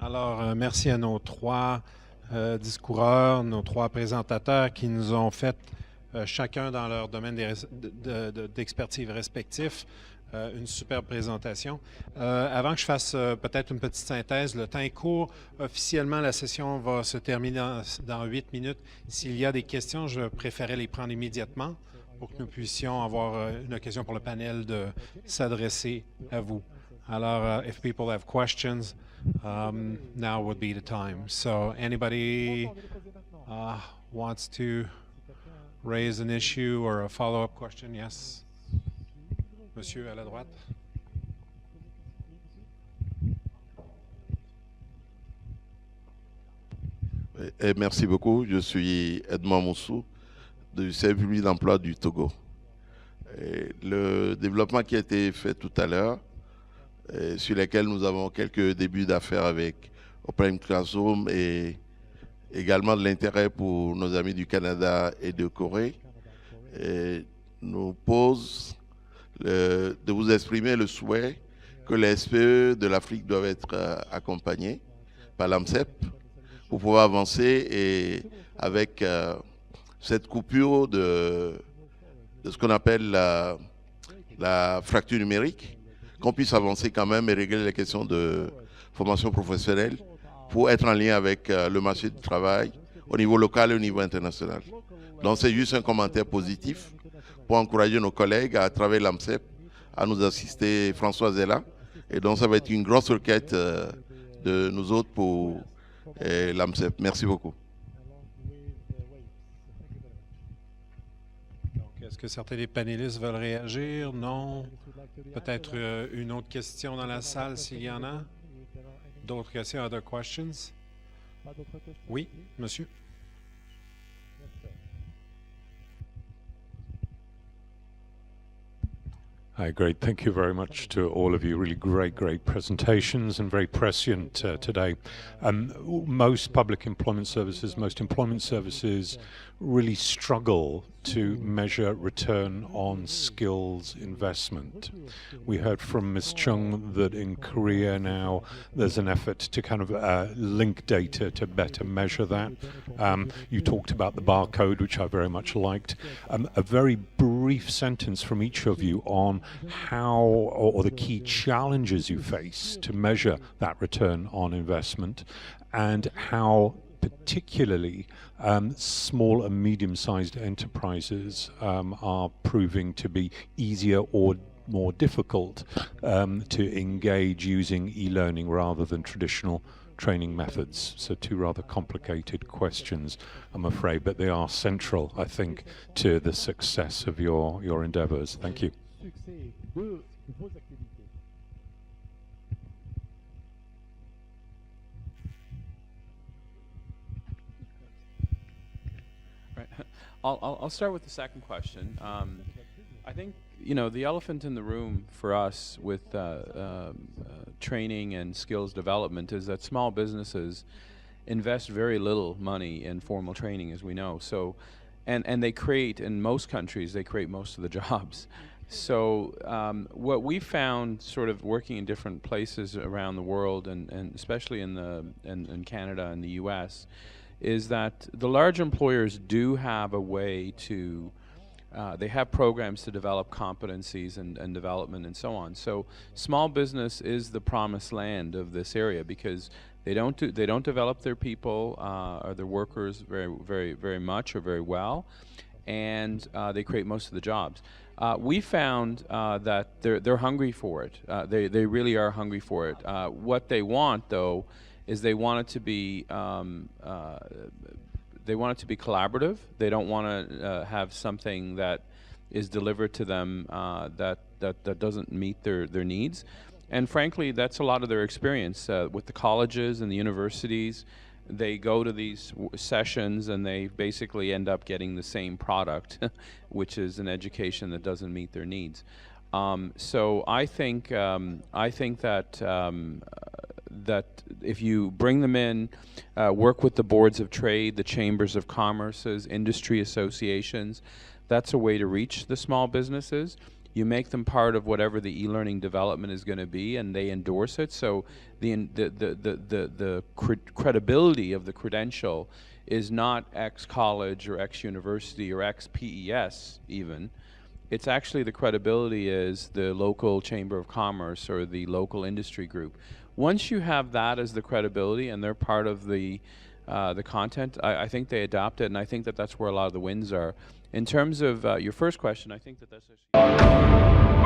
Alors, merci à nos trois discoureurs, nos trois présentateurs qui nous ont fait chacun dans leur domaine d'expertise respectif une superbe présentation. Avant que je fasse peut-être une petite synthèse, le temps est court. Officiellement, la session va se terminer dans 8 minutes. S'il y a des questions, je préférais les prendre immédiatement pour que nous puissions avoir une occasion pour le panel de s'adresser à vous. Alors, if people have questions, now would be the time. So, anybody wants to raise an issue or a follow-up question? Yes. Monsieur à la droite. Et merci beaucoup. Je suis Edmond Moussou du service public d'emploi du Togo. Et le développement qui a été fait tout à l'heure, sur lequel nous avons quelques débuts d'affaires avec Open Classroom et également de l'intérêt pour nos amis du Canada et de Corée, et nous pose de vous exprimer le souhait que les SPE de l'Afrique doivent être accompagnés par l'AMCEP pour pouvoir avancer, et avec cette coupure de ce qu'on appelle la fracture numérique, qu'on puisse avancer quand même et régler les questions de formation professionnelle pour être en lien avec le marché du travail au niveau local et au niveau international. Donc c'est juste un commentaire positif pour encourager nos collègues à travers l'AMCEP à nous assister. Françoise est là, et donc ça va être une grosse requête de nous autres pour l'AMCEP. Merci beaucoup. Est-ce que certains des panélistes veulent réagir? Non? Peut-être une autre question dans la salle s'il y en a? D'autres questions? Other questions? Oui, monsieur? Hi, great. Thank you very much to all of you. Really great presentations and very prescient today. Most public employment services, most employment services really struggle to measure return on skills investment. We heard from Ms. Chung that in Korea now there's an effort to kind of link data to better measure that. You talked about the barcode, which I very much liked. A very brief sentence from each of you on how, or the key challenges you face to measure that return on investment, and how particularly small and medium-sized enterprises are proving to be easier or more difficult to engage using e-learning rather than traditional training methods. So two rather complicated questions, I'm afraid, but they are central, I think, to the success of your endeavors. Thank you. I'll start with the second question. I think, you know, the elephant in the room for us with training and skills development is that small businesses invest very little money in formal training, as we know. So, and they create, in most countries, they create most of the jobs. So what we found, sort of working in different places around the world, and especially in Canada and the US, is that the large employers do have a way to, they have programs to develop competencies and development and so on. So small business is the promised land of this area, because they don't develop their people or their workers very much or very well, and they create most of the jobs. We found that they're hungry for it. They really are hungry for it. What they want, though, is they want it to be collaborative. They don't want to have something that is delivered to them that doesn't meet their needs. And frankly, that's a lot of their experience with the colleges and the universities. They go to these sessions and they basically end up getting the same product, which is an education that doesn't meet their needs. So I think that if you bring them in, work with the boards of trade, the chambers of commerces, industry associations, that's a way to reach the small businesses. You make them part of whatever the e-learning development is going to be, and they endorse it. So the credibility of the credential is not X college or X university or X PES even. It's actually the credibility is the local chamber of commerce or the local industry group. Once you have that as the credibility and they're part of the content, I think they adopt it, and I think that that's where a lot of the wins are. In terms of your first question, I think that that's actually